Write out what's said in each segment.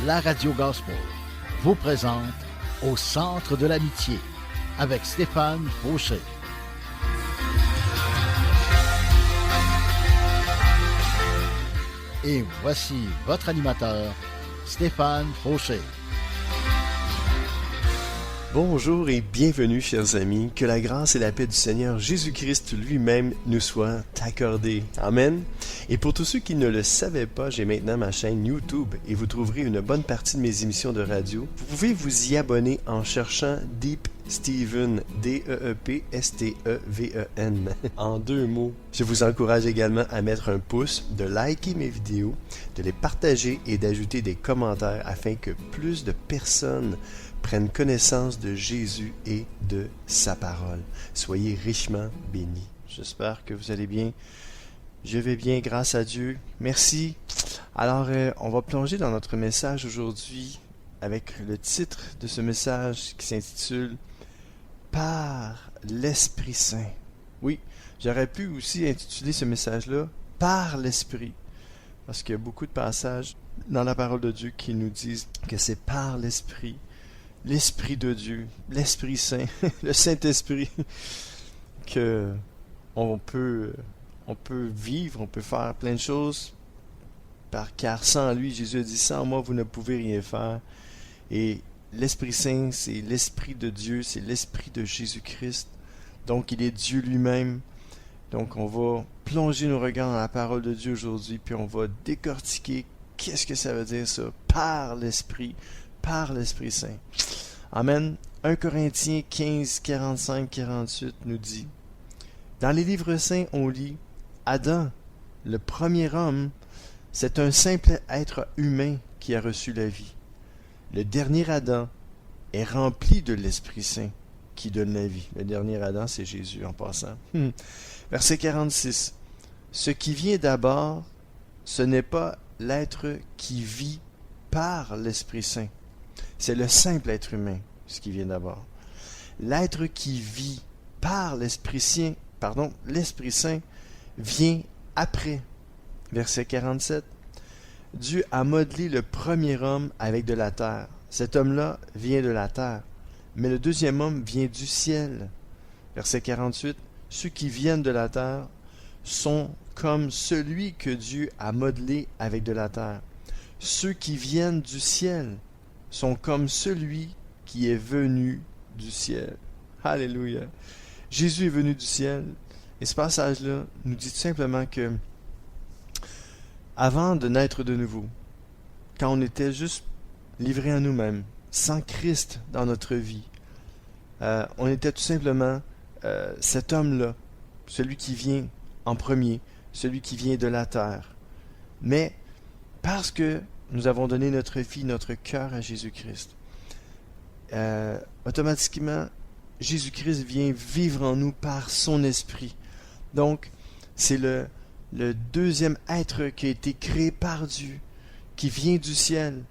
la Radio Gospel vous présente Au centre de l'amitié avec Stéphane Fauché. Et voici votre animateur, Stéphane Fauché. Bonjour et bienvenue, chers amis. Que la grâce et la paix du Seigneur Jésus-Christ lui-même nous soient accordées. Amen. Et pour tous ceux qui ne le savaient pas, j'ai maintenant ma chaîne YouTube et vous trouverez une bonne partie de mes émissions de radio. Vous pouvez vous y abonner en cherchant Deep Steven, D-E-E-P-S-T-E-V-E-N, en 2 mots. Je vous encourage également à mettre un pouce, de liker mes vidéos, de les partager et d'ajouter des commentaires afin que plus de personnes prennent connaissance de Jésus et de sa parole. Soyez richement bénis. J'espère que vous allez bien. Je vais bien, grâce à Dieu. Merci. Alors, on va plonger dans notre message aujourd'hui avec le titre de ce message qui s'intitule « Par l'Esprit Saint ». Oui, j'aurais pu aussi intituler ce message-là « Par l'Esprit ». Parce qu'il y a beaucoup de passages dans la parole de Dieu qui nous disent que c'est par l'Esprit, l'Esprit de Dieu, l'Esprit Saint, le Saint-Esprit, que on peut vivre, on peut faire plein de choses, car sans lui, Jésus a dit, sans moi, vous ne pouvez rien faire. Et l'Esprit Saint, c'est l'Esprit de Dieu, c'est l'Esprit de Jésus-Christ. Donc, il est Dieu lui-même. Donc, on va plonger nos regards dans la parole de Dieu aujourd'hui, puis on va décortiquer qu'est-ce que ça veut dire ça, par l'Esprit Saint. Amen. 1 Corinthiens 15, 45, 48 nous dit, dans les livres saints, on lit, Adam, le premier homme, c'est un simple être humain qui a reçu la vie. Le dernier Adam est rempli de l'Esprit Saint qui donne la vie. Le dernier Adam, c'est Jésus en passant. Verset 46. Ce qui vient d'abord, ce n'est pas l'être qui vit par l'Esprit Saint. C'est le simple être humain, ce qui vient d'abord. L'être qui vit par l'Esprit Saint, vient après. Verset 47. Dieu a modelé le premier homme avec de la terre. Cet homme-là vient de la terre. Mais le deuxième homme vient du ciel. Verset 48. Ceux qui viennent de la terre sont comme celui que Dieu a modelé avec de la terre. Ceux qui viennent du ciel sont comme celui qui est venu du ciel. Alléluia. Jésus est venu du ciel. Et ce passage-là nous dit tout simplement que avant de naître de nouveau, quand on était juste livré à nous-mêmes, sans Christ dans notre vie, on était tout simplement cet homme-là, celui qui vient en premier, celui qui vient de la terre. Mais parce que nous avons donné notre vie, notre cœur à Jésus-Christ, automatiquement, Jésus-Christ vient vivre en nous par son esprit. Donc, c'est le deuxième être qui a été créé par Dieu, qui vient du ciel.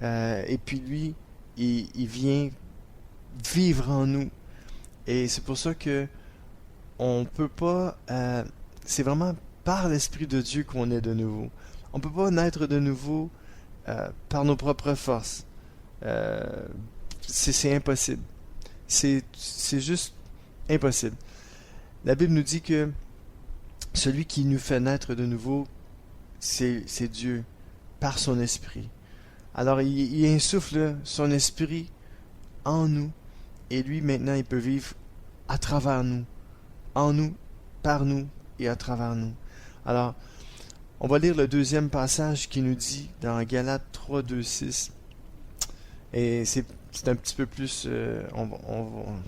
Et puis lui, il vient vivre en nous. Et c'est pour ça que on peut pas... c'est vraiment par l'Esprit de Dieu qu'on est de nouveau. On ne peut pas naître de nouveau par nos propres forces. C'est impossible. C'est juste impossible. La Bible nous dit que celui qui nous fait naître de nouveau, c'est Dieu, par son esprit. Alors, il insuffle son esprit en nous, et lui, maintenant, il peut vivre à travers nous, en nous, par nous et à travers nous. Alors, on va lire le deuxième passage qui nous dit, dans Galates 3, 2, 6, et c'est un petit peu plus,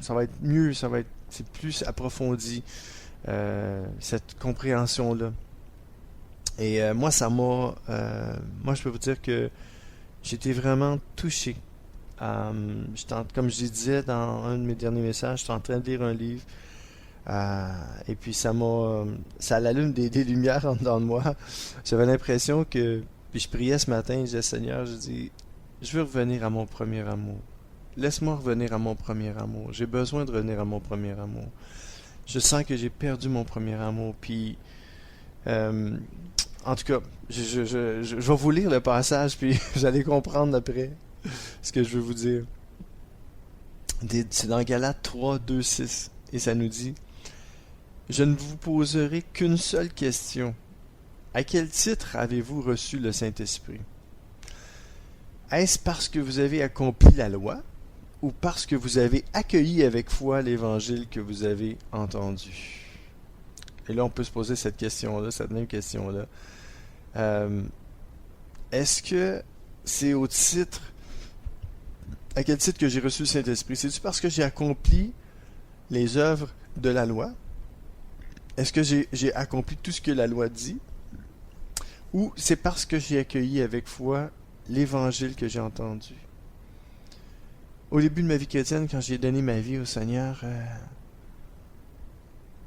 ça va être mieux, c'est plus approfondi, cette compréhension-là. Et moi, moi, je peux vous dire que j'étais vraiment touché. Comme je disais dans un de mes derniers messages, j'étais en train de lire un livre, et puis ça allume des lumières en dedans de moi. J'avais l'impression que, puis je priais ce matin, je disais, Seigneur, je dis, je veux revenir à mon premier amour. Laisse-moi revenir à mon premier amour. J'ai besoin de revenir à mon premier amour. Je sens que j'ai perdu mon premier amour. Puis, En tout cas, je vais vous lire le passage, puis vous allez comprendre après ce que je veux vous dire. C'est dans Galates 3, 2, 6. Et ça nous dit: Je ne vous poserai qu'une seule question. À quel titre avez-vous reçu le Saint-Esprit? Est-ce parce que vous avez accompli la loi, ou parce que vous avez accueilli avec foi l'Évangile que vous avez entendu? Et là, on peut se poser cette question-là, cette même question-là. Est-ce que c'est au titre... À quel titre que j'ai reçu le Saint-Esprit? C'est-tu parce que j'ai accompli les œuvres de la loi? Est-ce que j'ai accompli tout ce que la loi dit? Ou c'est parce que j'ai accueilli avec foi l'Évangile que j'ai entendu? Au début de ma vie chrétienne, quand j'ai donné ma vie au Seigneur,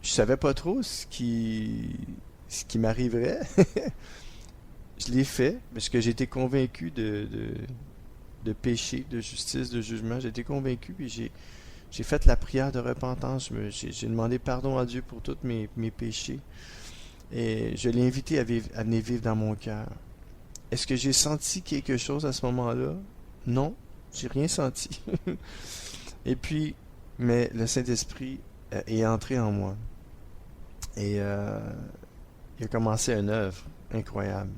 je savais pas trop ce qui m'arriverait. Je l'ai fait parce que j'étais convaincu de péché, de justice, de jugement. J'étais convaincu, puis j'ai fait la prière de repentance. J'ai demandé pardon à Dieu pour tous mes péchés. Et je l'ai invité à venir vivre dans mon cœur. Est-ce que j'ai senti quelque chose à ce moment-là? Non, j'ai rien senti. Et puis, mais le Saint-Esprit est entré en moi. Et il a commencé une œuvre incroyable.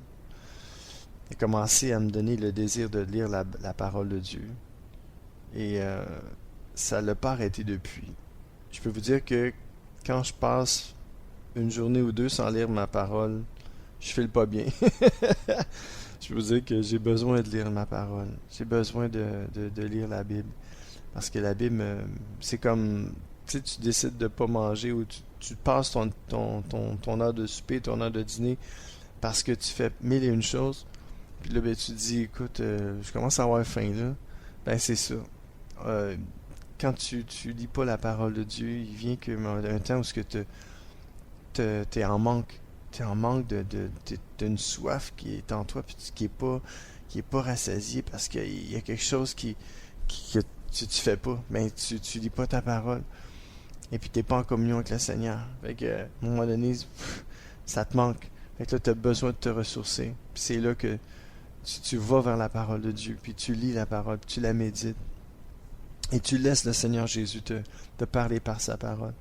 Il a commencé à me donner le désir de lire la parole de Dieu. Et ça ne l'a pas arrêté depuis. Je peux vous dire que quand je passe une journée ou deux sans lire ma parole, je file pas bien. Je peux vous dire que j'ai besoin de lire ma parole. J'ai besoin de lire la Bible. Parce que la Bible, c'est comme, tu sais, tu décides de pas manger ou tu passes ton heure de souper, ton heure de dîner, parce que tu fais mille et une choses. Puis là, ben, tu te dis, écoute, je commence à avoir faim, là. Ben, c'est ça. Quand tu lis pas la parole de Dieu, il vient un temps où t'es en manque. T'es en manque d'une soif qui est en toi, puis qui est pas rassasiée parce qu'il y a quelque chose que tu fais pas. Ben, tu lis pas ta parole. Et puis t'es pas en communion avec le Seigneur. Fait que, à un moment donné, ça te manque. Fait que là, t'as besoin de te ressourcer. Puis c'est là que tu vas vers la parole de Dieu, puis tu lis la parole, puis tu la médites. Et tu laisses le Seigneur Jésus te parler par sa parole.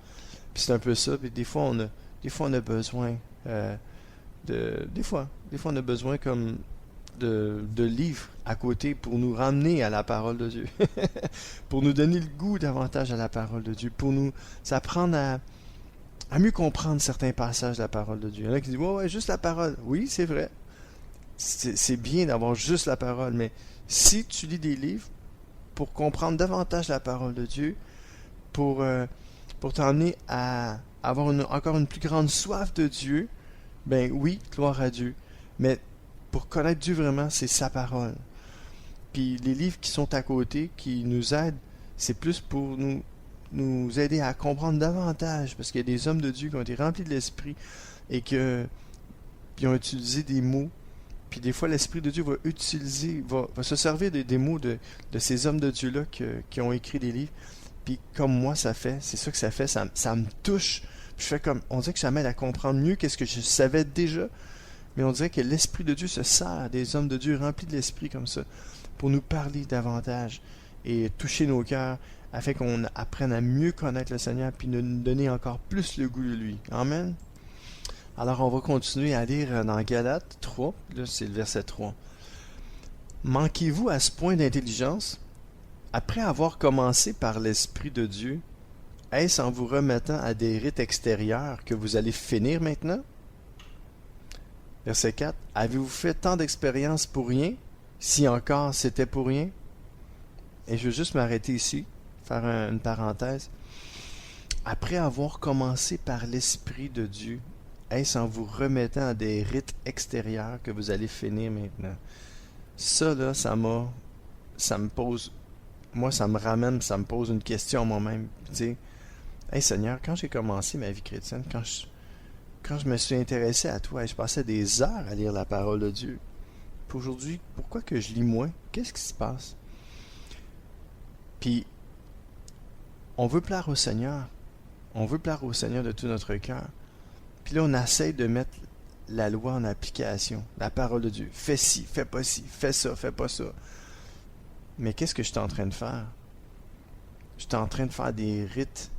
Puis c'est un peu ça. Puis des fois, on a besoin des fois, on a besoin comme de livres à côté pour nous ramener à la parole de Dieu. Pour nous donner le goût davantage à la parole de Dieu. Pour nous apprendre à mieux comprendre certains passages de la parole de Dieu. Il y en a qui disent, ouais, juste la parole. Oui, c'est vrai. C'est bien d'avoir juste la parole, mais si tu lis des livres pour comprendre davantage la parole de Dieu, pour t'emmener à avoir encore une plus grande soif de Dieu, ben oui, gloire à Dieu. Mais pour connaître Dieu vraiment, c'est sa parole. Puis les livres qui sont à côté, qui nous aident, c'est plus pour nous aider à comprendre davantage, parce qu'il y a des hommes de Dieu qui ont été remplis de l'Esprit et qui ont utilisé des mots. Puis des fois, l'Esprit de Dieu va se servir des mots de ces hommes de Dieu-là qui ont écrit des livres. Puis comme moi, c'est ça que ça fait, ça me touche. Puis je fais comme, on dirait que ça m'aide à comprendre mieux qu'est-ce que je savais déjà. Mais on dirait que l'Esprit de Dieu se sert des hommes de Dieu remplis de l'Esprit comme ça, pour nous parler davantage et toucher nos cœurs, afin qu'on apprenne à mieux connaître le Seigneur, puis nous donner encore plus le goût de lui. Amen. Alors on va continuer à lire dans Galates 3, là c'est le verset 3. Manquez-vous à ce point d'intelligence? Après avoir commencé par l'Esprit de Dieu, est-ce en vous remettant à des rites extérieurs que vous allez finir maintenant? Verset 4. Avez-vous fait tant d'expérience pour rien, si encore c'était pour rien? Et je veux juste m'arrêter ici, faire une parenthèse. Après avoir commencé par l'Esprit de Dieu, est-ce en vous remettant à des rites extérieurs que vous allez finir maintenant? Ça, là, ça me pose, moi, ça me pose une question à moi-même. Tu sais, hey Seigneur, quand j'ai commencé ma vie chrétienne, quand je me suis intéressé à toi, je passais des heures à lire la parole de Dieu. Puis aujourd'hui, pourquoi que je lis moins? Qu'est-ce qui se passe? Puis, on veut plaire au Seigneur. On veut plaire au Seigneur de tout notre cœur. Puis là, on essaie de mettre la loi en application, la parole de Dieu. Fais ci, fais pas ci, fais ça, fais pas ça. Mais qu'est-ce que je suis en train de faire? Je suis en train de faire des rites.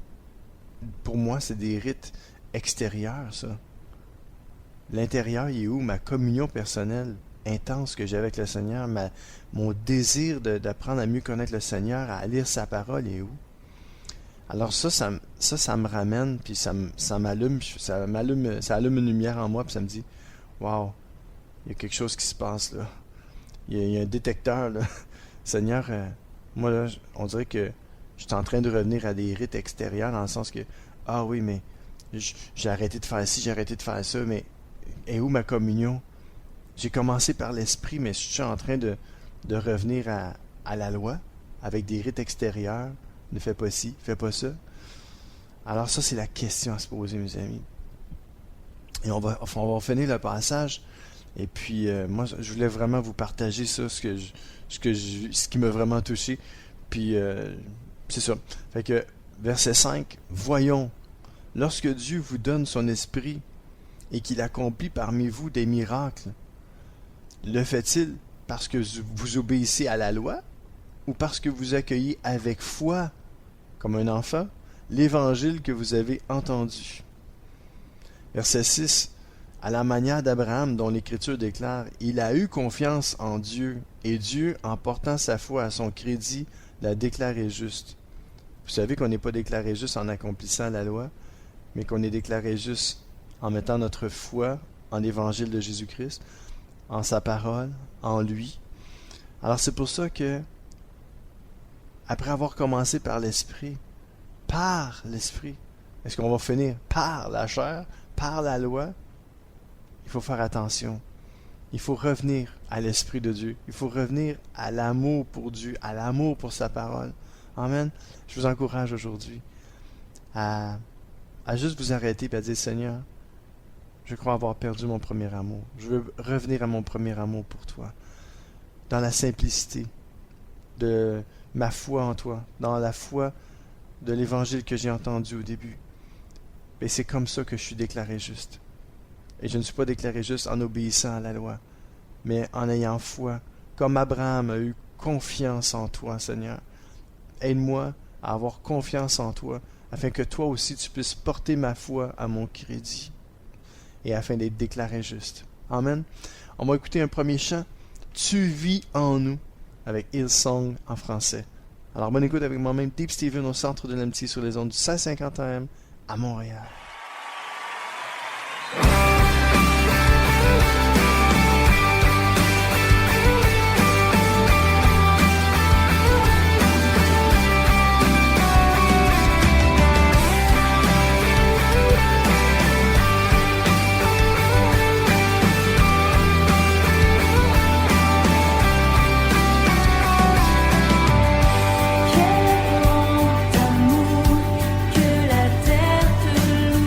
Pour moi, c'est des rites extérieurs, ça. L'intérieur, il est où? Ma communion personnelle intense que j'ai avec le Seigneur, mon désir d'apprendre à mieux connaître le Seigneur, à lire sa parole, il est où? Alors ça me ramène, puis ça allume une lumière en moi, puis ça me dit, waouh, il y a quelque chose qui se passe là. Il y a un détecteur là. Seigneur, moi là, on dirait que je suis en train de revenir à des rites extérieurs, dans le sens que, ah oui, mais j'ai arrêté de faire ci, j'ai arrêté de faire ça, mais est où ma communion? J'ai commencé par l'esprit, mais je suis en train de revenir à la loi, avec des rites extérieurs. Ne fais pas ci, fais pas ça. Alors ça, c'est la question à se poser, mes amis. Et on va finir le passage. Et puis, moi, je voulais vraiment vous partager ça, ce qui m'a vraiment touché. Puis, c'est ça. Fait que, verset 5, « Voyons, lorsque Dieu vous donne son esprit et qu'il accomplit parmi vous des miracles, le fait-il parce que vous obéissez à la loi ou parce que vous accueillez avec foi, comme un enfant, l'évangile que vous avez entendu. » Verset 6. « À la manière d'Abraham, dont l'Écriture déclare, il a eu confiance en Dieu, et Dieu, en portant sa foi à son crédit, l'a déclaré juste. » Vous savez qu'on n'est pas déclaré juste en accomplissant la loi, mais qu'on est déclaré juste en mettant notre foi en l'Évangile de Jésus-Christ, en sa parole, en lui. Alors c'est pour ça que, après avoir commencé par l'Esprit, est-ce qu'on va finir par la chair, par la loi? Il faut faire attention. Il faut revenir à l'Esprit de Dieu. Il faut revenir à l'amour pour Dieu, à l'amour pour sa parole. Amen. Je vous encourage aujourd'hui à juste vous arrêter et à dire, Seigneur, je crois avoir perdu mon premier amour. Je veux revenir à mon premier amour pour toi. Dans la simplicité de ma foi en toi, dans la foi de l'évangile que j'ai entendu au début. Et c'est comme ça que je suis déclaré juste. Et je ne suis pas déclaré juste en obéissant à la loi, mais en ayant foi, comme Abraham a eu confiance en toi, Seigneur. Aide-moi à avoir confiance en toi, afin que toi aussi tu puisses porter ma foi à mon crédit, et afin d'être déclaré juste. Amen. On va écouter un premier chant, « Tu vis en nous », avec Hillsong en français. Alors, bonne écoute avec moi-même, Deep Steven, au centre de l'amitié sur les ondes du 1650 AM à Montréal. Quel grand amour que la terre te loue.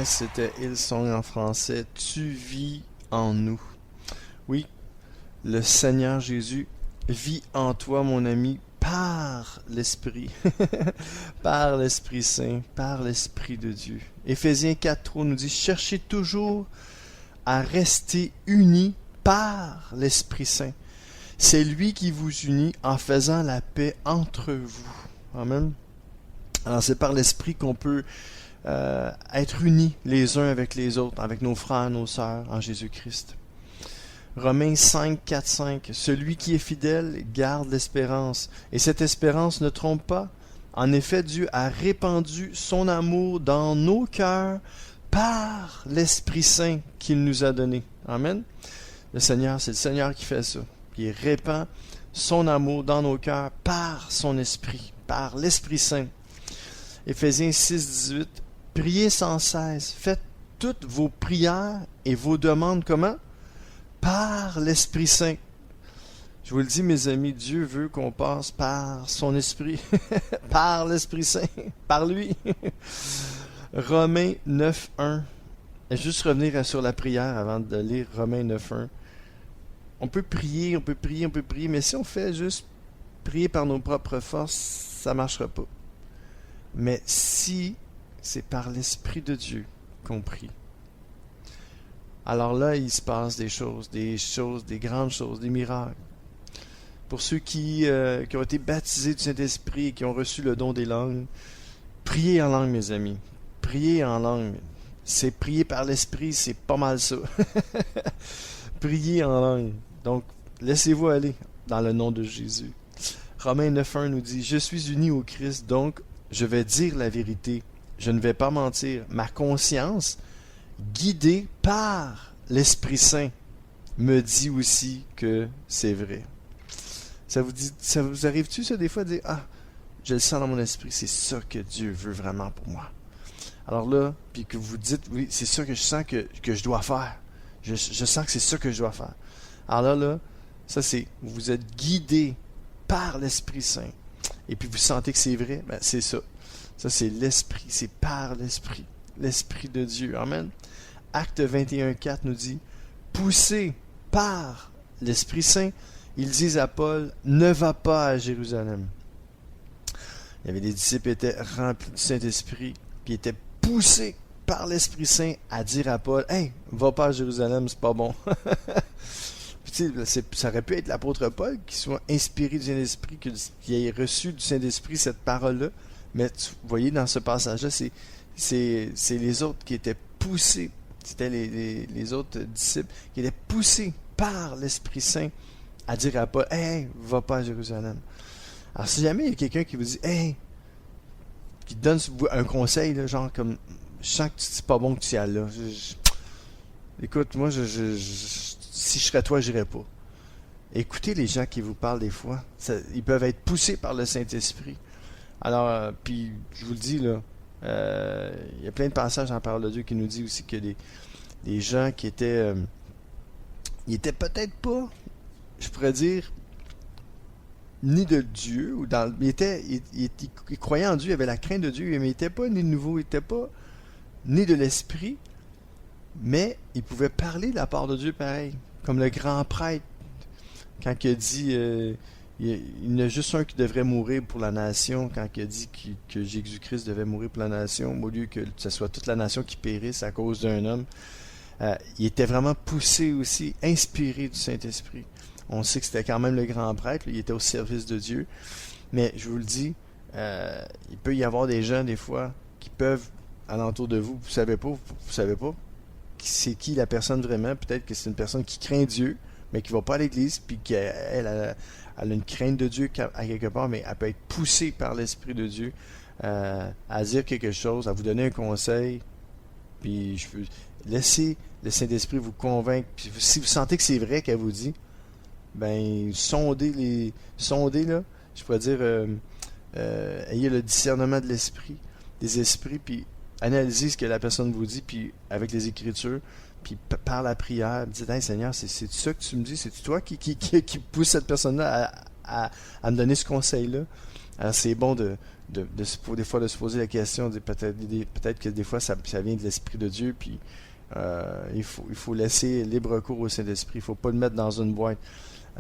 c'était Hillsong en français. Tu vis en nous. Oui, le Seigneur Jésus vit en toi, mon ami, par l'Esprit, par l'Esprit Saint, par l'Esprit de Dieu. Éphésiens 4.3 nous dit, cherchez toujours à rester unis par l'Esprit Saint. C'est lui qui vous unit en faisant la paix entre vous. Amen. Alors c'est par l'Esprit qu'on peut être unis les uns avec les autres, avec nos frères, nos sœurs en Jésus-Christ. Romains 5, 4, 5. Celui qui est fidèle garde l'espérance, et cette espérance ne trompe pas. En effet, Dieu a répandu son amour dans nos cœurs par l'Esprit Saint qu'il nous a donné. Amen. Le Seigneur, c'est le Seigneur qui fait ça. Il répand son amour dans nos cœurs par son Esprit, par l'Esprit Saint. Éphésiens 6, 18. Priez sans cesse. Faites toutes vos prières et vos demandes comment? Par l'Esprit Saint. Je vous le dis, mes amis, Dieu veut qu'on passe par son Esprit, par l'Esprit Saint, par lui. Romains 9, 1. Et juste revenir sur la prière avant de lire Romains 9, 1. On peut prier, mais si on fait juste prier par nos propres forces, ça ne marchera pas. Mais si c'est par l'Esprit de Dieu qu'on prie, alors là, il se passe des grandes choses, des miracles. Pour ceux qui ont été baptisés du Saint-Esprit et qui ont reçu le don des langues, priez en langue, mes amis. Priez en langue. C'est prier par l'Esprit, c'est pas mal ça. Priez en langue. Donc, laissez-vous aller dans le nom de Jésus. Romains 9.1 nous dit, « Je suis uni au Christ, donc je vais dire la vérité. Je ne vais pas mentir. Ma conscience, guidée par l'Esprit Saint, me dit aussi que c'est vrai. » Ça vous arrive-tu, ça, des fois, de dire, « Ah, je le sens dans mon esprit, c'est ça que Dieu veut vraiment pour moi. » Alors là, puis que vous dites, oui, c'est ça que je sens que je dois faire. Je sens que c'est ça que je dois faire. Alors là, ça c'est, vous êtes guidé par l'Esprit Saint. Et puis vous sentez que c'est vrai, ben c'est ça. Ça c'est l'Esprit, c'est par l'Esprit. L'Esprit de Dieu. Amen. Acte 21.4 nous dit, poussé par l'Esprit Saint, ils disent à Paul, ne va pas à Jérusalem. Il y avait des disciples qui étaient remplis du Saint-Esprit, qui étaient poussés par l'Esprit Saint à dire à Paul, hey, va pas à Jérusalem, c'est pas bon. Ça aurait pu être l'apôtre Paul qui soit inspiré du Saint-Esprit, qui ait reçu du Saint-Esprit cette parole-là. Mais vous voyez, dans ce passage-là, c'est les autres qui étaient poussés. C'était les autres disciples qui étaient poussés par l'Esprit Saint à dire à Paul, hey, va pas à Jérusalem. Alors, si jamais il y a quelqu'un qui vous dit, hey, qui te donne un conseil, là, genre comme, je sens que c'est pas bon que tu y ailles là. Écoute, moi, si je serais toi, j'irais pas. Écoutez les gens qui vous parlent des fois. Ils peuvent être poussés par le Saint-Esprit. Alors, puis, je vous le dis, là, il y a plein de passages dans la parole de Dieu qui nous dit aussi que des gens qui étaient... ils étaient peut-être pas, je pourrais dire, ni de Dieu, ou dans, ils croyaient en Dieu, ils avaient la crainte de Dieu, mais ils n'étaient pas ni de nouveau, ils n'étaient pas ni de l'Esprit, mais ils pouvaient parler de la part de Dieu pareil, comme le grand prêtre, quand il a dit, il y en a juste un qui devrait mourir pour la nation, quand il a dit que Jésus-Christ devait mourir pour la nation, au lieu que ce soit toute la nation qui périsse à cause d'un homme. Il était vraiment poussé aussi, inspiré du Saint-Esprit. On sait que c'était quand même le grand prêtre, il était au service de Dieu. Mais je vous le dis, il peut y avoir des gens, des fois, qui peuvent, alentour de vous, vous savez pas c'est qui la personne vraiment. Peut-être que c'est une personne qui craint Dieu, mais qui va pas à l'église, puis qu'elle a une crainte de Dieu à quelque part, mais elle peut être poussée par l'Esprit de Dieu à dire quelque chose, à vous donner un conseil, puis je peux laisser le Saint-Esprit vous convaincre. Puis si vous sentez que c'est vrai qu'elle vous dit, ben sondez là, je pourrais dire ayez le discernement de l'esprit, des esprits, puis analysez ce que la personne vous dit, puis avec les Écritures, puis par la prière, dites, hey Seigneur, c'est ça que tu me dis, c'est toi qui pousse cette personne-là à me donner ce conseil-là. Alors c'est bon des fois de se poser la question, peut-être que des fois ça vient de l'Esprit de Dieu, puis il faut laisser libre cours au Saint-Esprit, il ne faut pas le mettre dans une boîte.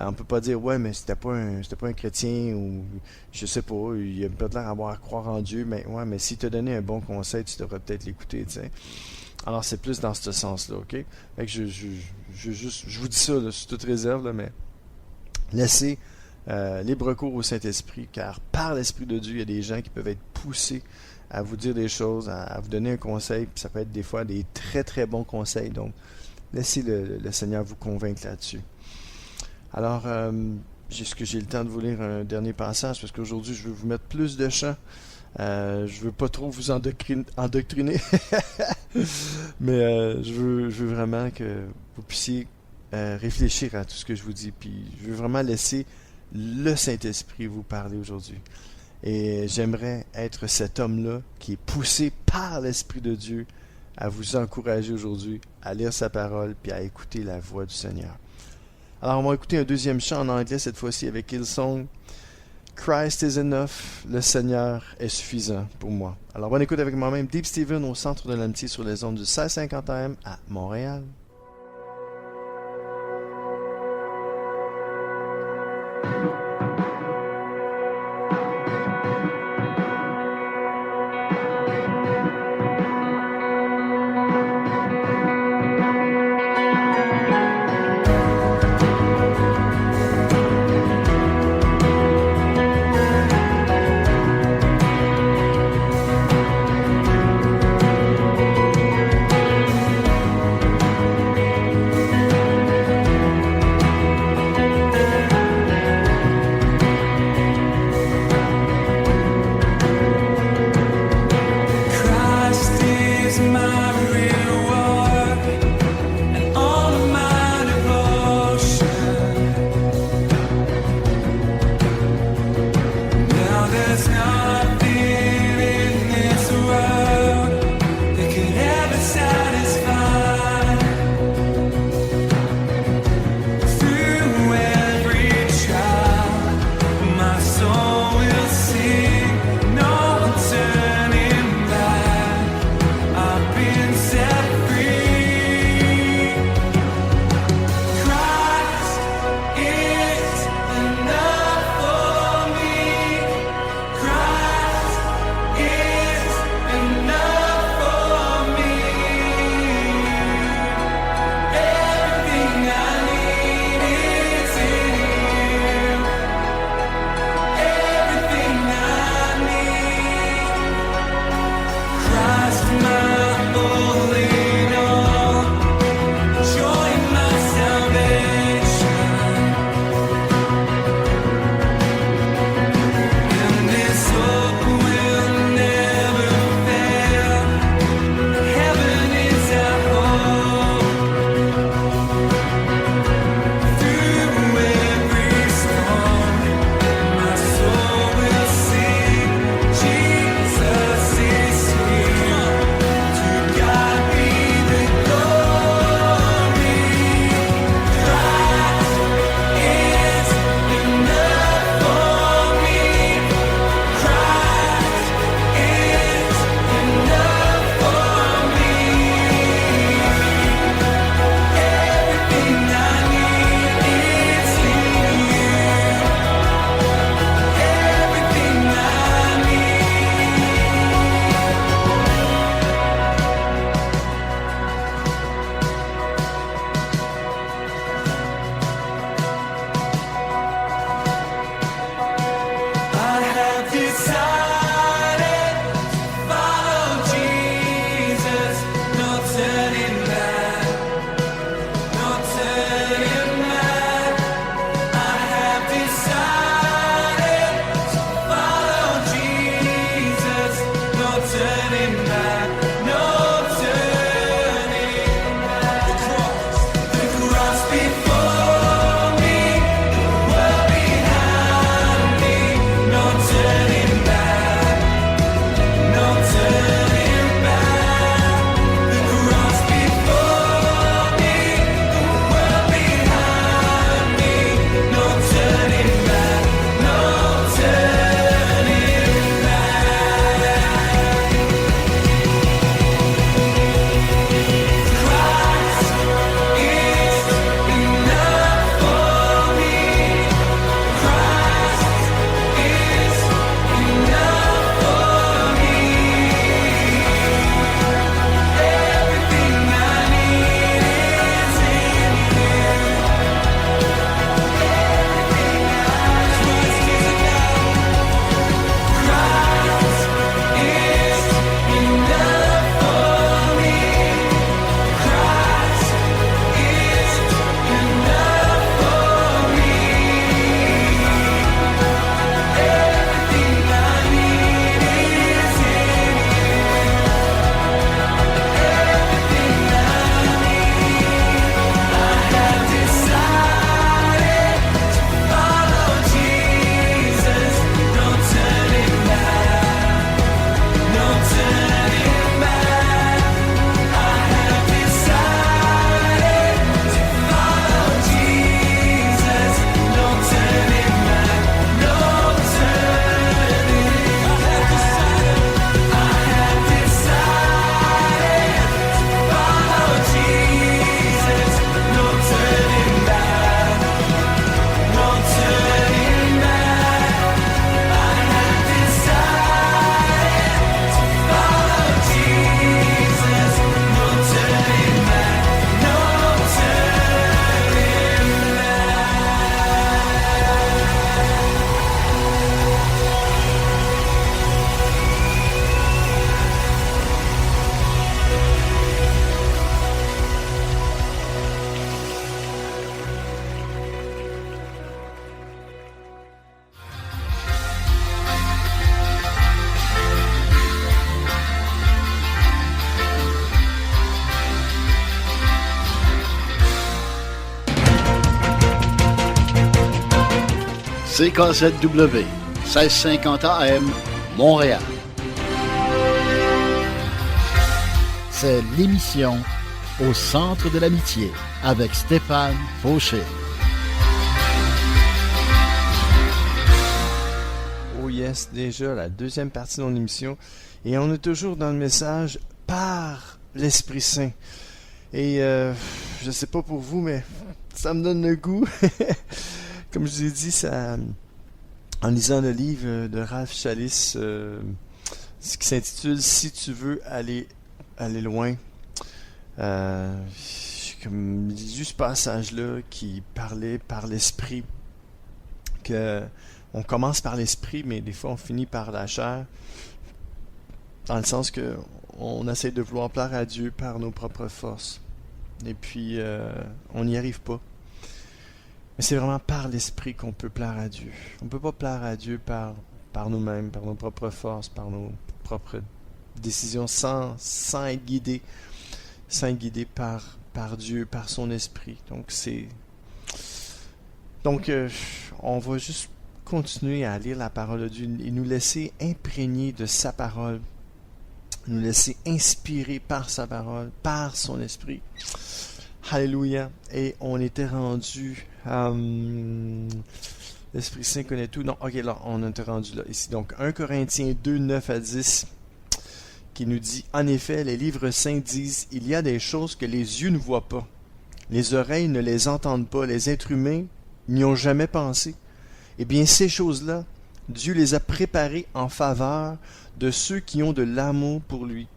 On peut pas dire, ouais, mais c'était pas un chrétien, ou je sais pas, il a peut-être l'air d'avoir à croire en Dieu, mais ouais, mais s'il t'a donné un bon conseil, tu devrais peut-être l'écouter, tu sais. Alors c'est plus dans ce sens-là, ok? Fait que je vous dis ça, là, sous toute réserve, là, mais laissez libre cours au Saint-Esprit, car par l'Esprit de Dieu, il y a des gens qui peuvent être poussés à vous dire des choses, à vous donner un conseil, puis ça peut être des fois des très très bons conseils, donc laissez le Seigneur vous convaincre là-dessus. Alors, est-ce que j'ai le temps de vous lire un dernier passage, parce qu'aujourd'hui je veux vous mettre plus de chants. Je veux pas trop vous endoctriner, mais je veux vraiment que vous puissiez réfléchir à tout ce que je vous dis, puis je veux vraiment laisser le Saint-Esprit vous parler aujourd'hui. Et j'aimerais être cet homme-là qui est poussé par l'Esprit de Dieu à vous encourager aujourd'hui à lire sa parole puis à écouter la voix du Seigneur. Alors, on va écouter un deuxième chant en anglais cette fois-ci avec Hillsong. Christ is enough, le Seigneur est suffisant pour moi. Alors, bonne écoute avec moi-même, Deep Steven au centre de l'amitié sur les ondes du 1650 AM à Montréal. CKZW, 1650 AM, Montréal. C'est l'émission Au centre de l'amitié avec Stéphane Fauché. Oh yes, déjà la deuxième partie de mon émission. Et on est toujours dans le message par l'Esprit Saint. Et je sais pas pour vous, mais ça me donne le goût. Comme je vous ai dit, ça, en lisant le livre de Ralph Challis, ce qui s'intitule Si tu veux aller loin, comme lu ce passage-là qui parlait par l'esprit, que on commence par l'esprit, mais des fois on finit par la chair, dans le sens que on essaie de vouloir plaire à Dieu par nos propres forces, et puis on n'y arrive pas. Mais c'est vraiment par l'esprit qu'on peut plaire à Dieu. On ne peut pas plaire à Dieu par nous-mêmes, par nos propres forces, par nos propres décisions, sans être guidé par Dieu, par son esprit. Donc on va juste continuer à lire la parole de Dieu et nous laisser imprégner de sa parole, nous laisser inspirer par sa parole, par son esprit. Alléluia. Et on était rendu l'Esprit Saint connaît tout. Non, ok, là, on était rendu là, ici. Donc, 1 Corinthiens 2, 9 à 10, qui nous dit, en effet, les livres saints disent, il y a des choses que les yeux ne voient pas, les oreilles ne les entendent pas, les êtres humains n'y ont jamais pensé. Eh bien, ces choses-là, Dieu les a préparées en faveur de ceux qui ont de l'amour pour lui.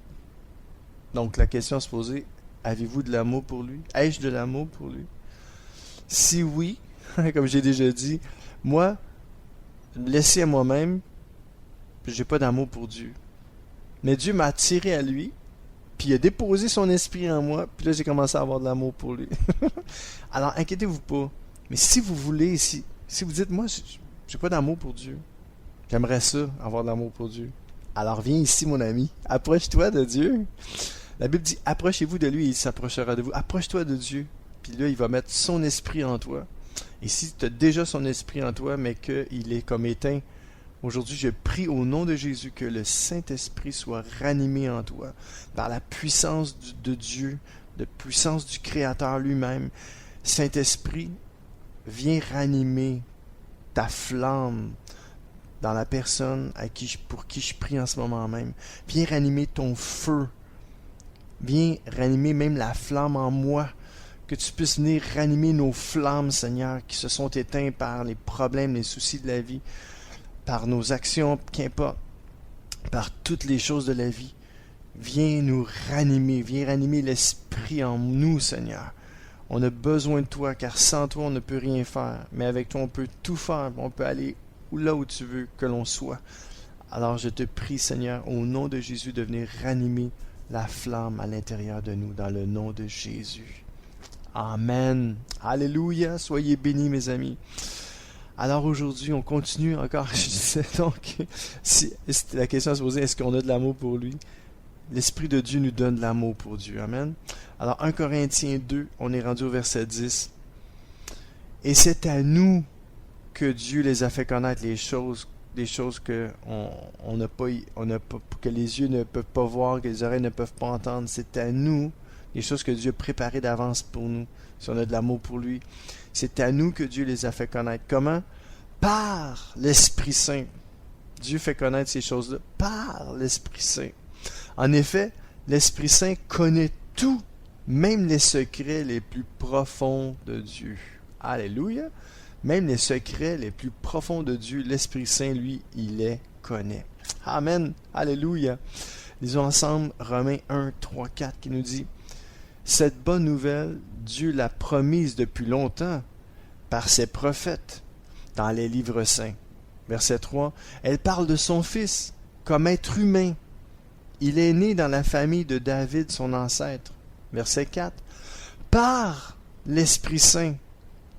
Donc, la question à se poser, avez-vous de l'amour pour lui? Ai-je de l'amour pour lui? Si oui, comme j'ai déjà dit, moi, laissé à moi-même, j'ai pas d'amour pour Dieu. Mais Dieu m'a attiré à lui, puis il a déposé son esprit en moi, puis là j'ai commencé à avoir de l'amour pour lui. Alors, inquiétez-vous pas. Mais si vous voulez, si vous dites, moi, j'ai pas d'amour pour Dieu, j'aimerais ça, avoir de l'amour pour Dieu. Alors viens ici, mon ami, approche-toi de Dieu. La Bible dit, approchez-vous de lui et il s'approchera de vous. Approche-toi de Dieu. Puis là, il va mettre son esprit en toi. Et si tu as déjà son esprit en toi, mais qu'il est comme éteint, aujourd'hui, je prie au nom de Jésus que le Saint-Esprit soit ranimé en toi par la puissance de Dieu, la puissance du Créateur lui-même. Saint-Esprit, viens ranimer ta flamme dans la personne pour qui je prie en ce moment même. Viens ranimer ton feu. Viens ranimer même la flamme en moi. Que tu puisses venir ranimer nos flammes, Seigneur, qui se sont éteintes par les problèmes, les soucis de la vie, par nos actions, qu'importe, par toutes les choses de la vie. Viens nous ranimer, viens ranimer l'esprit en nous, Seigneur. On a besoin de toi, car sans toi, on ne peut rien faire. Mais avec toi, on peut tout faire. On peut aller là où tu veux que l'on soit. Alors, je te prie, Seigneur, au nom de Jésus, de venir ranimer la flamme à l'intérieur de nous, dans le nom de Jésus. Amen. Alléluia. Soyez bénis, mes amis. Alors aujourd'hui, on continue encore. Je disais donc, si la question à se poser, est-ce qu'on a de l'amour pour lui? L'Esprit de Dieu nous donne de l'amour pour Dieu. Amen. Alors 1 Corinthiens 2, on est rendu au verset 10. Et c'est à nous que Dieu les a fait connaître des choses que on n'a pas, que les yeux ne peuvent pas voir, que les oreilles ne peuvent pas entendre. C'est à nous, les choses que Dieu a préparées d'avance pour nous, si on a de l'amour pour lui. C'est à nous que Dieu les a fait connaître. Comment? Par l'Esprit Saint. Dieu fait connaître ces choses-là par l'Esprit Saint. En effet, l'Esprit Saint connaît tout, même les secrets les plus profonds de Dieu. Alléluia! Même les secrets les plus profonds de Dieu, l'Esprit Saint, lui, il les connaît. Amen! Alléluia! Lisons ensemble Romains 1, 3, 4 qui nous dit « Cette bonne nouvelle, Dieu l'a promise depuis longtemps par ses prophètes dans les livres saints. » Verset 3, elle parle de son Fils comme être humain. Il est né dans la famille de David, son ancêtre. Verset 4, par l'Esprit Saint,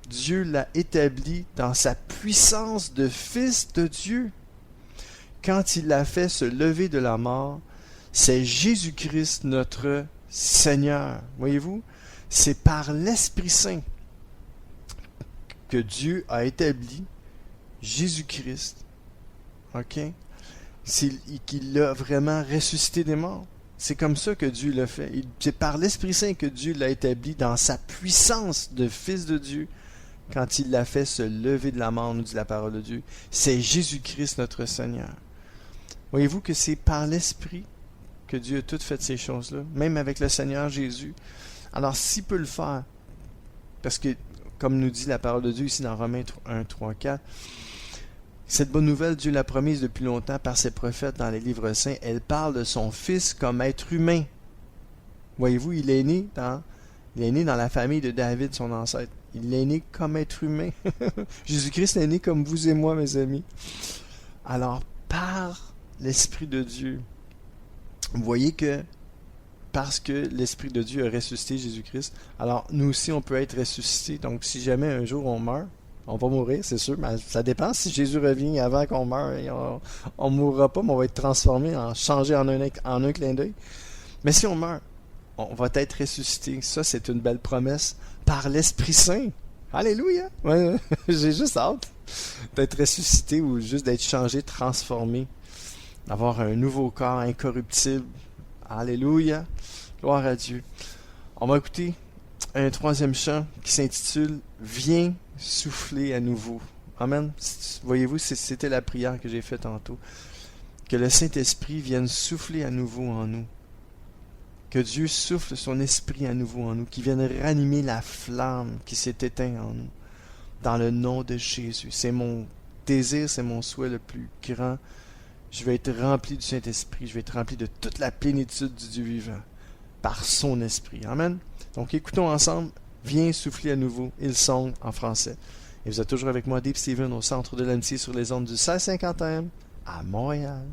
Dieu l'a établi dans sa puissance de Fils de Dieu. Quand il l'a fait se lever de la mort, c'est Jésus-Christ notre Seigneur. Voyez-vous, c'est par l'Esprit Saint que Dieu a établi Jésus-Christ. OK? Qu'il l'a vraiment ressuscité des morts. C'est comme ça que Dieu l'a fait. C'est par l'Esprit Saint que Dieu l'a établi dans sa puissance de Fils de Dieu quand il l'a fait se lever de la mort, nous dit la parole de Dieu. C'est Jésus-Christ notre Seigneur. Voyez-vous que c'est par l'Esprit que Dieu a toutes fait ces choses-là, même avec le Seigneur Jésus. Alors, s'il peut le faire, parce que, comme nous dit la parole de Dieu ici dans Romains 1, 3, 4, cette bonne nouvelle, Dieu l'a promise depuis longtemps par ses prophètes dans les livres saints. Elle parle de son Fils comme être humain. Voyez-vous, il est né dans la famille de David, son ancêtre. Il est né comme être humain. Jésus-Christ est né comme vous et moi, mes amis. Alors, par l'Esprit de Dieu, vous voyez que parce que l'Esprit de Dieu a ressuscité Jésus-Christ, alors nous aussi, on peut être ressuscités. Donc, si jamais un jour on meurt, on va mourir, c'est sûr, mais ça dépend. Si Jésus revient avant qu'on meure, on ne mourra pas, mais on va être transformé, changé en un clin d'œil. Mais si on meurt, on va être ressuscité. Ça, c'est une belle promesse par l'Esprit Saint. Alléluia! Ouais, j'ai juste hâte d'être ressuscité ou juste d'être changé, transformé, d'avoir un nouveau corps incorruptible. Alléluia! Gloire à Dieu. On va écouter un troisième chant qui s'intitule « Viens souffler à nouveau ». Amen. Voyez-vous, c'était la prière que j'ai faite tantôt. Que le Saint-Esprit vienne souffler à nouveau en nous. Que Dieu souffle son esprit à nouveau en nous, qu'il vienne ranimer la flamme qui s'est éteinte en nous. Dans le nom de Jésus. C'est mon désir, c'est mon souhait le plus grand. Je vais être rempli du Saint-Esprit. Je vais être rempli de toute la plénitude du Dieu vivant. Par son esprit. Amen. Donc écoutons ensemble. Viens souffler à nouveau. Hillsong en français. Et vous êtes toujours avec moi, Dave Steven, au centre de l'amitié sur les ondes du 1650 AM à Montréal.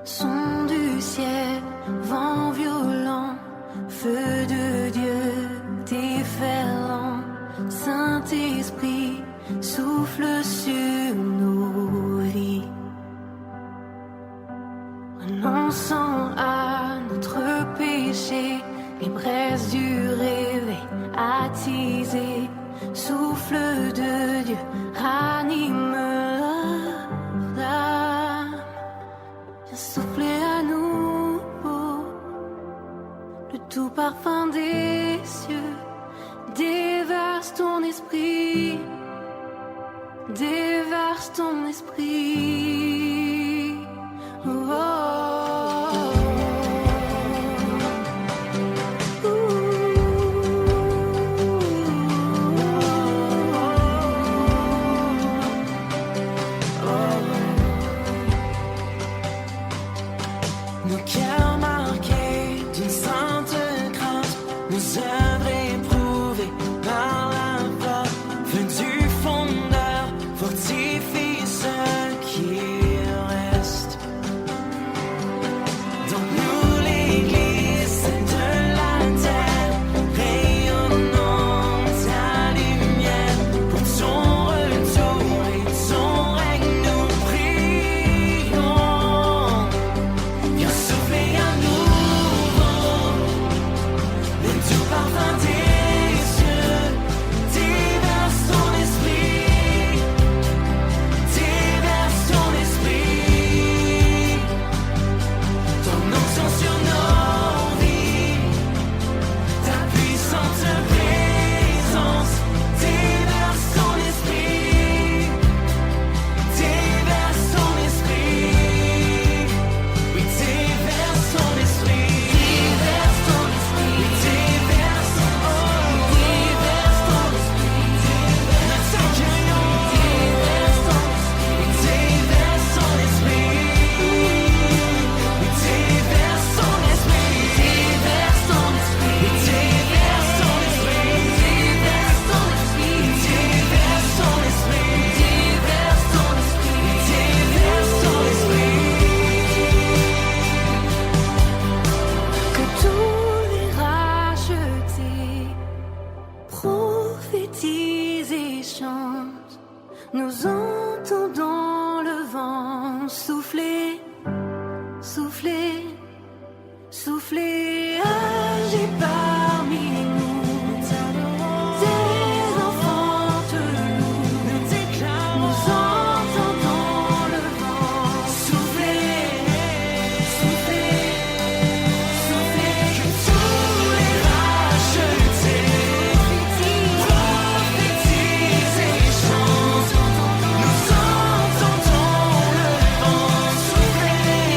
Son du ciel, vent violent, feu de Dieu déferlant, Saint-Esprit souffle sur nos vies, renonçant à notre péché, les braises du réveil attisées, souffle de Dieu ranime la flamme, viens souffler à nous, le tout parfum des cieux, déverse ton esprit, déverse ton esprit. Oh, oh, oh. Nos cœurs marqués d'une sainte grâce, nos œuvres éprouvées par la foi, feu du fondeur, fortifie ce qui reste. Dans nous l'église, celle de la terre, rayonnant ta lumière, pour ton retour et ton règne nous prions. Viens souffler à nouveau, le doux parfum des cieux, déverse ton esprit, déverse ton esprit, ton onction sur nos vies, ta puissante présence, déverse ton esprit, déverse ton esprit, oui déverse ton esprit, déverse ton esprit, déverse ton esprit, nous t'accueillons, déverse ton esprit, déverse ton esprit, déverse ton esprit, déverse ton esprit, déverse ton esprit, déverse ton esprit, déverse ton esprit, déverse ton esprit, déverse ton esprit. Que tous les rachetés prophétisent et chantent, nous entendons vent, soufflez, soufflez, soufflez, agis parmi nous. Tes enfants te louent, nous déclarons, nous entendons le vent. Soufflez, soufflez, soufflez, que tous les rachetés prophétisent et chantent. Nous entendons le vent. Soufflez,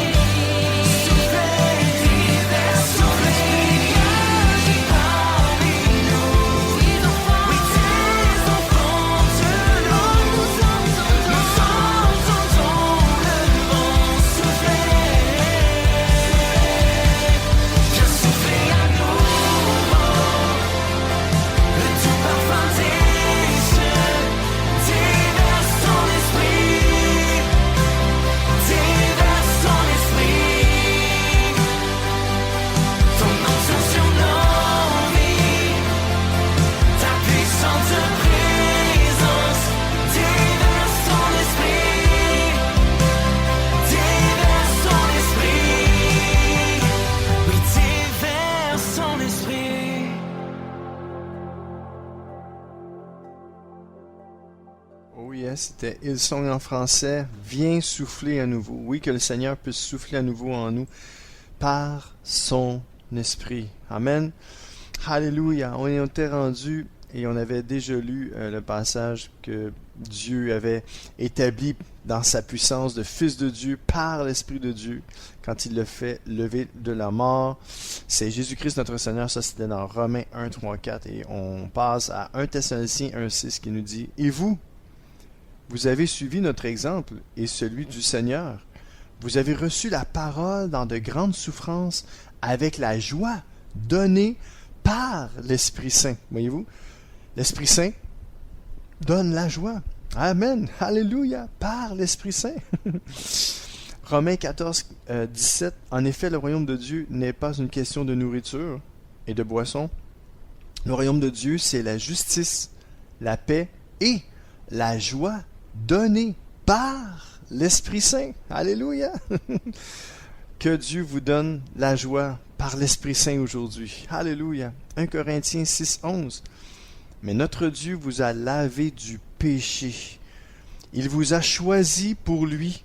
soufflez, divers soufflez, agis parmi nous. Oui, tes enfants te louent, nous entendons le vent. Soufflez, viens souffler à nouveau le tout parfum des cieux. Déverse ton esprit, déverse ton esprit. Ton onction sur nos vies, ta puissante présence. Déverse ton esprit, déverse ton esprit. Oui, déverse ton esprit. Oh yes, c'était Hillsong en français. Viens souffler à nouveau. Oui, que le Seigneur puisse souffler à nouveau en nous par son esprit. Amen. Alléluia. On était rendu et on avait déjà lu le passage que Dieu avait établi dans sa puissance de Fils de Dieu par l'Esprit de Dieu quand il le fait lever de la mort. C'est Jésus-Christ notre Seigneur. Ça, c'était dans Romains 1, 3, 4. Et on passe à 1 Thessaloniciens 1, 6 qui nous dit « Et vous, vous avez suivi notre exemple et celui du Seigneur. Vous avez reçu la parole dans de grandes souffrances avec la joie donnée par l'Esprit Saint. » Voyez-vous, l'Esprit Saint donne la joie. Amen. Alléluia. Par l'Esprit Saint. Romains 14, 17. En effet, le royaume de Dieu n'est pas une question de nourriture et de boisson. Le royaume de Dieu, c'est la justice, la paix et la joie donnée par l'Esprit Saint. Alléluia. Que Dieu vous donne la joie par l'Esprit Saint aujourd'hui. Alléluia. 1 Corinthiens 6, 11. Mais notre Dieu vous a lavé du péché. Il vous a choisi pour lui.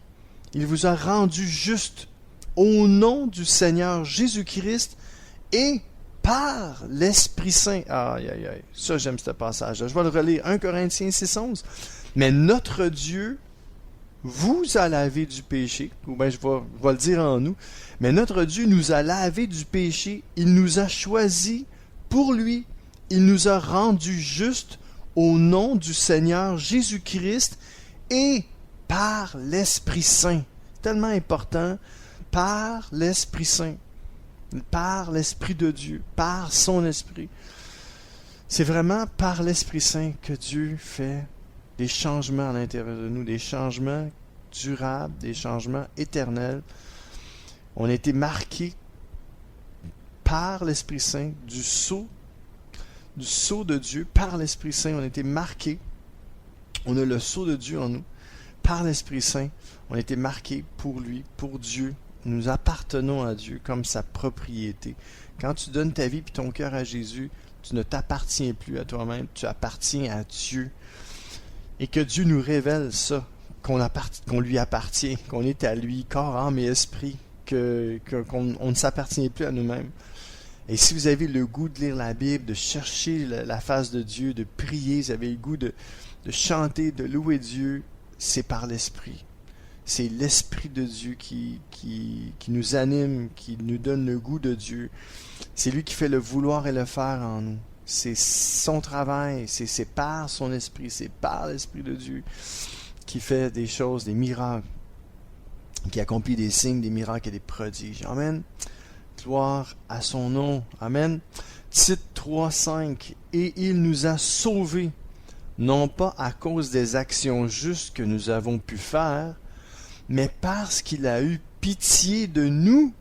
Il vous a rendu juste au nom du Seigneur Jésus-Christ et par l'Esprit Saint. Aïe, aïe, aïe. Ça, j'aime ce passage. Je vais le relire. 1 Corinthiens 6, 11. Mais notre Dieu vous a lavé du péché. Ou bien je vais le dire en nous. Mais notre Dieu nous a lavé du péché. Il nous a choisis pour lui. Il nous a rendus justes au nom du Seigneur Jésus-Christ et par l'Esprit Saint. Tellement important. Par l'Esprit Saint. Par l'Esprit de Dieu. Par son Esprit. C'est vraiment par l'Esprit Saint que Dieu fait des changements à l'intérieur de nous. Des changements durables. Des changements éternels. On a été marqués par l'Esprit Saint du sceau de Dieu, par l'Esprit Saint, on a été marqués. On a le sceau de Dieu en nous. Par l'Esprit Saint, on a été marqués pour lui, pour Dieu. Nous appartenons à Dieu comme sa propriété. Quand tu donnes ta vie et ton cœur à Jésus, tu ne t'appartiens plus à toi-même, tu appartiens à Dieu. Et que Dieu nous révèle ça, qu'on lui appartient, qu'on est à lui, corps, âme et esprit, qu'on ne s'appartient plus à nous-mêmes. Et si vous avez le goût de lire la Bible, de chercher la face de Dieu, de prier, vous avez le goût de chanter, de louer Dieu, c'est par l'Esprit. C'est l'Esprit de Dieu qui nous anime, qui nous donne le goût de Dieu. C'est lui qui fait le vouloir et le faire en nous. C'est son travail, c'est par son Esprit, c'est par l'Esprit de Dieu qui fait des choses, des miracles, qui accomplit des signes, des miracles et des prodiges. Amen. Gloire à son nom. Amen. Tite 3, 5. Et il nous a sauvés, non pas à cause des actions justes que nous avons pu faire, mais parce qu'il a eu pitié de nous.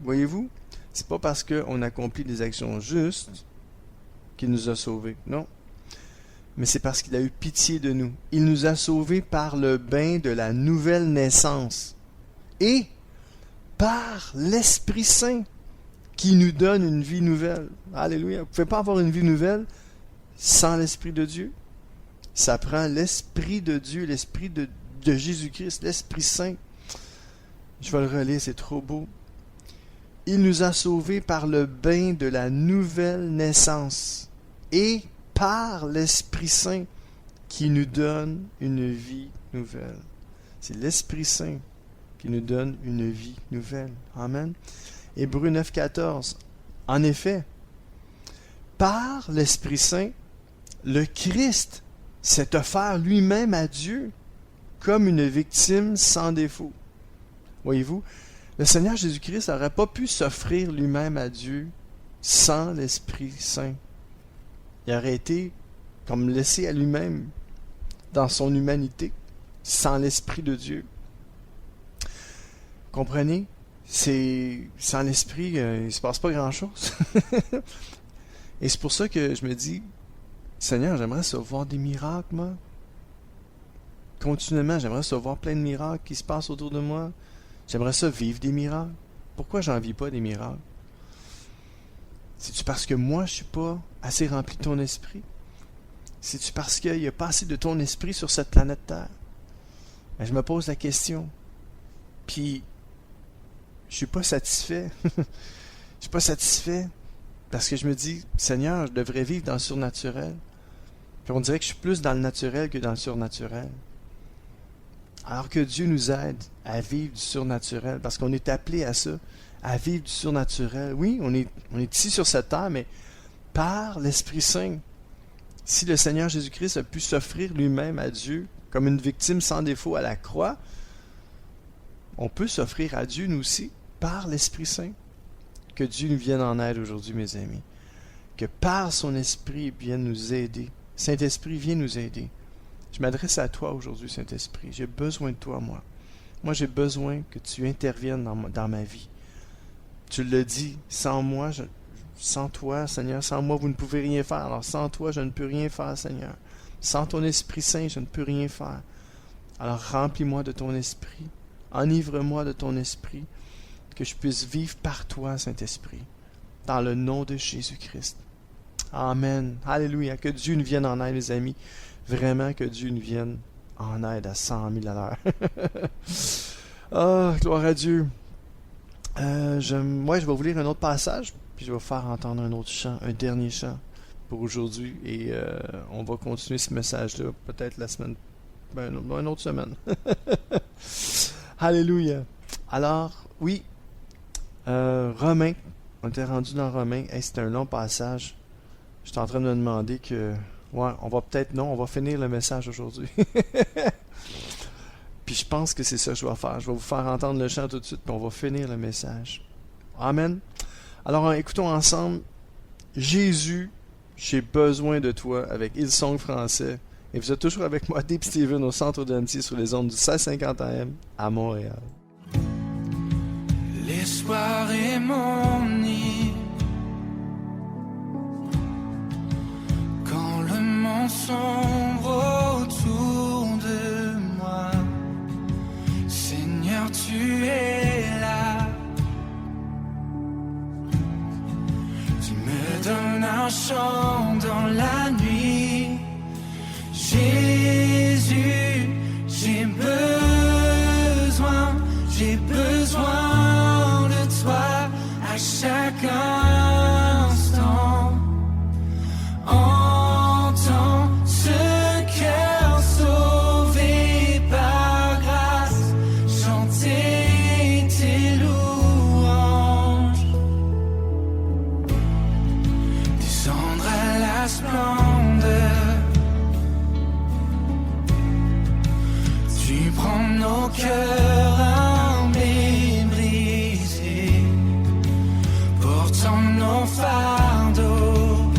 Voyez-vous? C'est pas parce qu'on accomplit des actions justes qu'il nous a sauvés. Non. mais c'est parce qu'il a eu pitié de nous. Il nous a sauvés par le bain de la nouvelle naissance et par l'Esprit Saint qui nous donne une vie nouvelle. Alléluia. Vous ne pouvez pas avoir une vie nouvelle sans l'Esprit de Dieu. Ça prend l'Esprit de Dieu, l'Esprit de Jésus-Christ, l'Esprit Saint. Je vais le relire, c'est trop beau. Il nous a sauvés par le bain de la nouvelle naissance et par l'Esprit Saint qui nous donne une vie nouvelle. C'est l'Esprit Saint qui nous donne une vie nouvelle. Amen. Hébreux 9,14. En effet, par l'Esprit Saint, le Christ s'est offert lui-même à Dieu comme une victime sans défaut. Voyez-vous, le Seigneur Jésus-Christ n'aurait pas pu s'offrir lui-même à Dieu sans l'Esprit Saint. Il aurait été comme laissé à lui-même dans son humanité, sans l'Esprit de Dieu. Comprenez? Sans l'Esprit, il ne se passe pas grand-chose. Et c'est pour ça que je me dis, Seigneur, j'aimerais ça voir des miracles, moi. Continuellement, j'aimerais ça voir plein de miracles qui se passent autour de moi. J'aimerais ça vivre des miracles. Pourquoi j'en vis pas des miracles? C'est-tu parce que moi, je suis pas assez rempli de ton esprit? C'est-tu parce qu'il n'y a pas assez de ton esprit sur cette planète Terre? Ben, je me pose la question. Puis, je suis pas satisfait. Je suis pas satisfait parce que je me dis, Seigneur, je devrais vivre dans le surnaturel. Puis on dirait que je suis plus dans le naturel que dans le surnaturel. Alors que Dieu nous aide à vivre du surnaturel, parce qu'on est appelé à ça, à vivre du surnaturel. Oui, on est ici sur cette terre, mais par l'Esprit Saint. Si le Seigneur Jésus-Christ a pu s'offrir lui-même à Dieu comme une victime sans défaut à la croix, on peut s'offrir à Dieu nous aussi par l'Esprit Saint. Que Dieu nous vienne en aide aujourd'hui, mes amis. Que par son Esprit, il vienne nous aider. Saint-Esprit, viens nous aider. Je m'adresse à toi aujourd'hui, Saint-Esprit. J'ai besoin de toi, moi. Moi, j'ai besoin que tu interviennes dans ma vie. Tu le dis, sans moi, sans toi, Seigneur, sans moi, vous ne pouvez rien faire. Alors, sans toi, je ne peux rien faire, Seigneur. Sans ton Esprit Saint, je ne peux rien faire. Alors, remplis-moi de ton Esprit. Enivre-moi de ton Esprit. Que je puisse vivre par toi, Saint-Esprit. Dans le nom de Jésus-Christ. Amen. Alléluia. Que Dieu nous vienne en aide, mes amis. Vraiment que Dieu nous vienne en aide à 100 000 à l'heure. Oh, gloire à Dieu. Je vais vous lire un autre passage, puis je vais vous faire entendre un autre chant, un dernier chant pour aujourd'hui. Et on va continuer ce message-là, peut-être la semaine, une autre semaine. Alléluia. Alors, oui, Romains, on était rendu dans Romains. Hey, c'était un long passage. J'étais en train de me demander que... Ouais, on va finir le message aujourd'hui. Puis je pense que c'est ça que je vais faire. Je vais vous faire entendre le chant tout de suite, puis on va finir le message. Amen. Alors, écoutons ensemble Jésus, j'ai besoin de toi avec Hillsong français. Et vous êtes toujours avec moi, Deep Steven, au centre d'Annecy, sur les ondes du 1650 AM à Montréal. L'espoir est mon nid. Quand le monde sombre autour de moi, Seigneur, tu es là. Tu me donnes un chant dans la nuit. Jésus, j'ai besoin de toi à chaque instant. Entends ce cœur sauvé par grâce chanter tes louanges. Descendre à la splendeur. Tu prends nos cœurs humbles et brisés, portant nos fardeaux.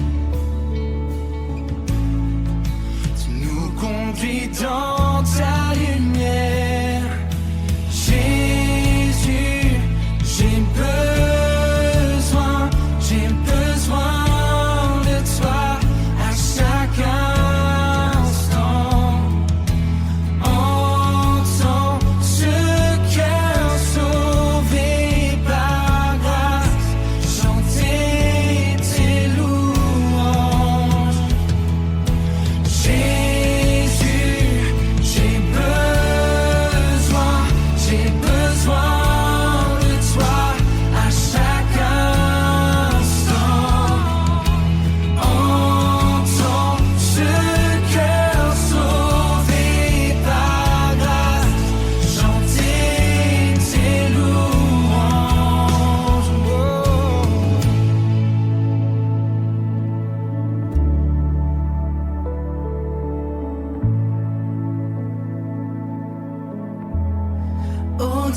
Tu nous conduis dans ta lumière. Jésus, j'ai besoin de toi à chaque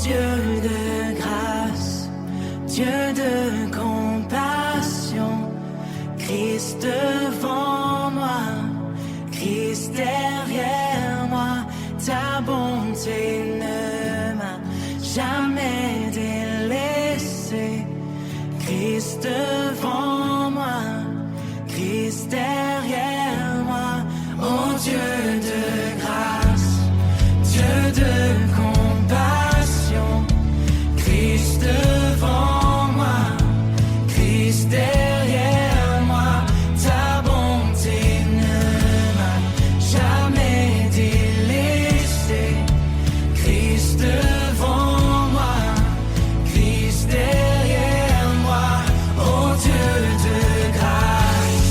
Dieu de grâce, Dieu de compassion, Christ devant moi, Christ derrière moi, ta bonté ne m'a jamais délaissé. Christ devant moi, Christ derrière moi, oh Dieu de grâce, Dieu de compassion, Christ devant moi, Christ derrière moi, ta bonté ne m'a jamais délaissé. Christ devant moi, Christ derrière moi, oh Dieu de grâce,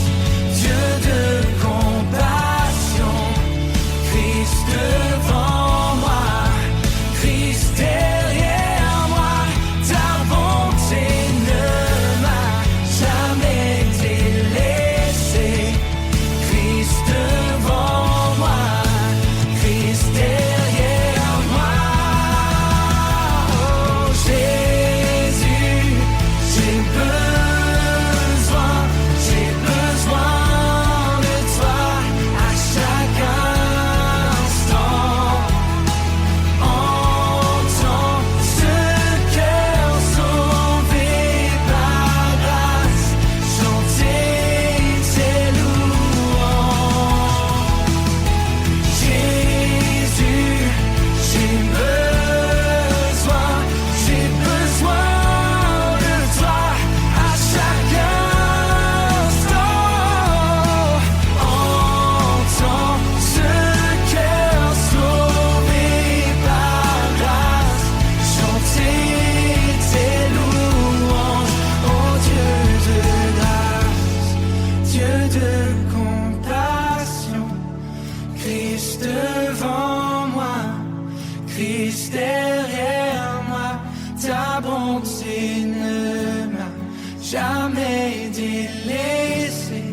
Dieu de compassion, Christ devant moi, Christ derrière moi, ta bonté ne m'a jamais délaissé. Christ devant moi, Christ derrière moi, oh Jésus, j'ai besoin de toi à chaque instant. Entends ce cœur sauvé par grâce, chanter tes louanges. Jésus, j'ai besoin de toi à chaque instant. Entends ce cœur sauvé par grâce, chanter tes louanges, oh Dieu de grâce, Dieu de compassion, Christ devant moi, Christ derrière moi, ta bonté ne m'a jamais délaissé.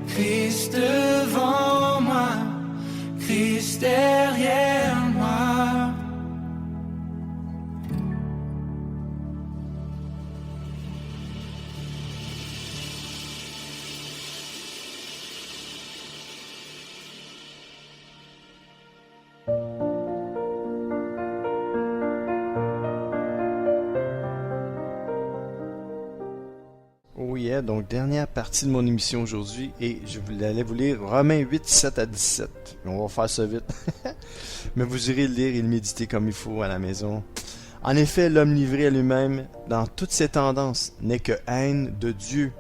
Christ devant moi, Christ derrière moi. Oh yeah, donc dernière partie de mon émission aujourd'hui et je allais vous lire Romains 8, 7 à 17. On va faire ça vite. Mais vous irez le lire et le méditer comme il faut à la maison. En effet, l'homme livré à lui-même dans toutes ses tendances n'est que haine de Dieu.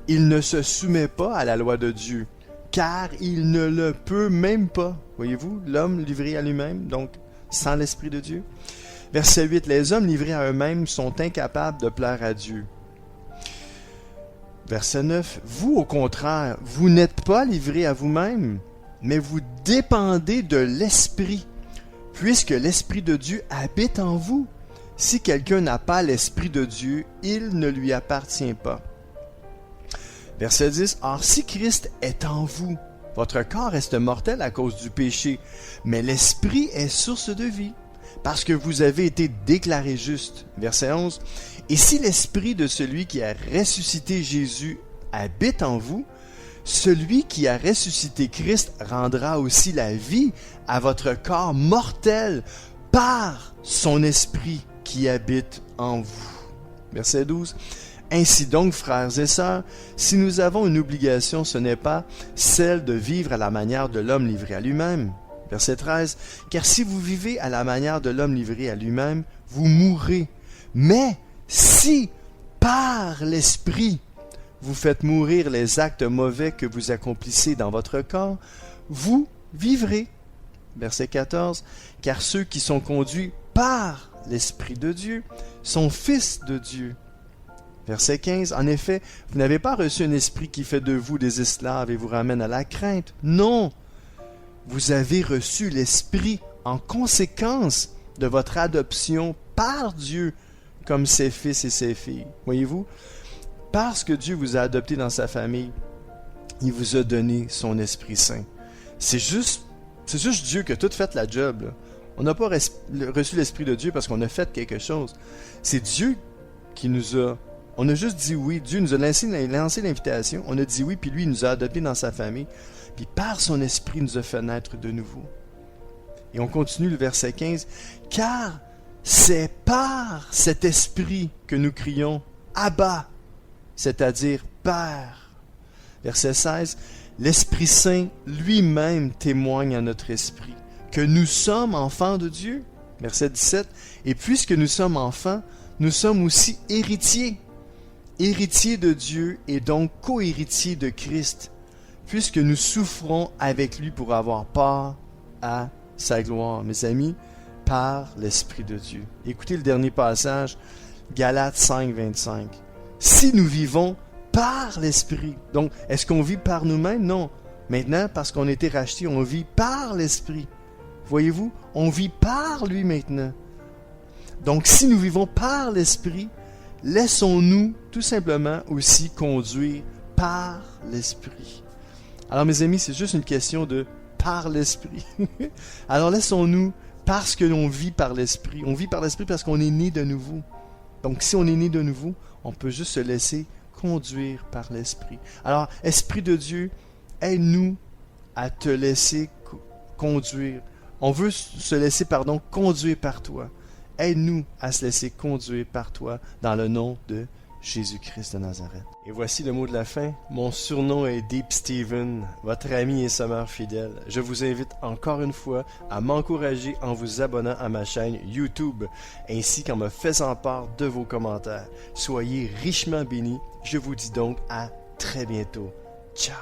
Il ne se soumet pas à la loi de Dieu, car il ne le peut même pas. Voyez-vous, l'homme livré à lui-même, donc sans l'Esprit de Dieu. Verset 8, les hommes livrés à eux-mêmes sont incapables de plaire à Dieu. Verset 9, vous au contraire, vous n'êtes pas livrés à vous-même, mais vous dépendez de l'Esprit, puisque l'Esprit de Dieu habite en vous. Si quelqu'un n'a pas l'Esprit de Dieu, il ne lui appartient pas. Verset 10, or si Christ est en vous, votre corps reste mortel à cause du péché, mais l'Esprit est source de vie, parce que vous avez été déclarés justes. Verset 11, et si l'Esprit de celui qui a ressuscité Jésus habite en vous, celui qui a ressuscité Christ rendra aussi la vie à votre corps mortel par son Esprit qui habite en vous. Verset 12, ainsi donc, frères et sœurs, si nous avons une obligation, ce n'est pas celle de vivre à la manière de l'homme livré à lui-même. Verset 13, car si vous vivez à la manière de l'homme livré à lui-même, vous mourrez. Mais si, par l'Esprit, vous faites mourir les actes mauvais que vous accomplissez dans votre corps, vous vivrez. Verset 14, car ceux qui sont conduits par l'Esprit de Dieu sont fils de Dieu. Verset 15, en effet, vous n'avez pas reçu un esprit qui fait de vous des esclaves et vous ramène à la crainte. Non, vous avez reçu l'Esprit en conséquence de votre adoption par Dieu comme ses fils et ses filles. Voyez-vous, parce que Dieu vous a adopté dans sa famille, il vous a donné son Esprit Saint. C'est juste Dieu qui a tout fait la job, là. On n'a pas reçu l'Esprit de Dieu parce qu'on a fait quelque chose. C'est Dieu qui nous a... On a juste dit oui. Dieu nous a lancé l'invitation. On a dit oui, puis lui, il nous a adoptés dans sa famille. Puis par son Esprit, il nous a fait naître de nouveau. Et on continue le verset 15. « Car c'est par cet Esprit que nous crions « Abba », c'est-à-dire « Père ». Verset 16. « L'Esprit Saint lui-même témoigne à notre esprit que nous sommes enfants de Dieu. » Verset 17. « Et puisque nous sommes enfants, nous sommes aussi héritiers. Héritiers de Dieu et donc co-héritiers de Christ, puisque nous souffrons avec lui pour avoir part à sa gloire. » Mes amis, par l'Esprit de Dieu. Écoutez le dernier passage, Galates 5, 25. « Si nous vivons par l'Esprit. » Donc, est-ce qu'on vit par nous-mêmes? Non. Maintenant, parce qu'on a été rachetés, on vit par l'Esprit. Voyez-vous, on vit par lui maintenant. Donc, si nous vivons par l'Esprit, laissons-nous tout simplement aussi conduire par l'Esprit. Alors, mes amis, c'est juste une question de par l'Esprit. Alors, laissons-nous, parce que l'on vit par l'Esprit. On vit par l'Esprit parce qu'on est né de nouveau. Donc, si on est né de nouveau, on peut juste se laisser conduire par l'Esprit. Alors, Esprit de Dieu, aide-nous à te laisser conduire. On veut se laisser, conduire par toi. Aide-nous à se laisser conduire par toi dans le nom de Jésus-Christ de Nazareth. Et voici le mot de la fin. Mon surnom est Deep Steven, votre ami et sommeur fidèle. Je vous invite encore une fois à m'encourager en vous abonnant à ma chaîne YouTube, ainsi qu'en me faisant part de vos commentaires. Soyez richement bénis. Je vous dis donc à très bientôt. Ciao!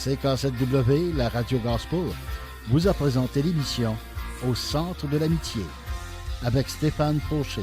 CK7W, la radio Gospel, vous a présenté l'émission Au centre de l'amitié avec Stéphane Fauché.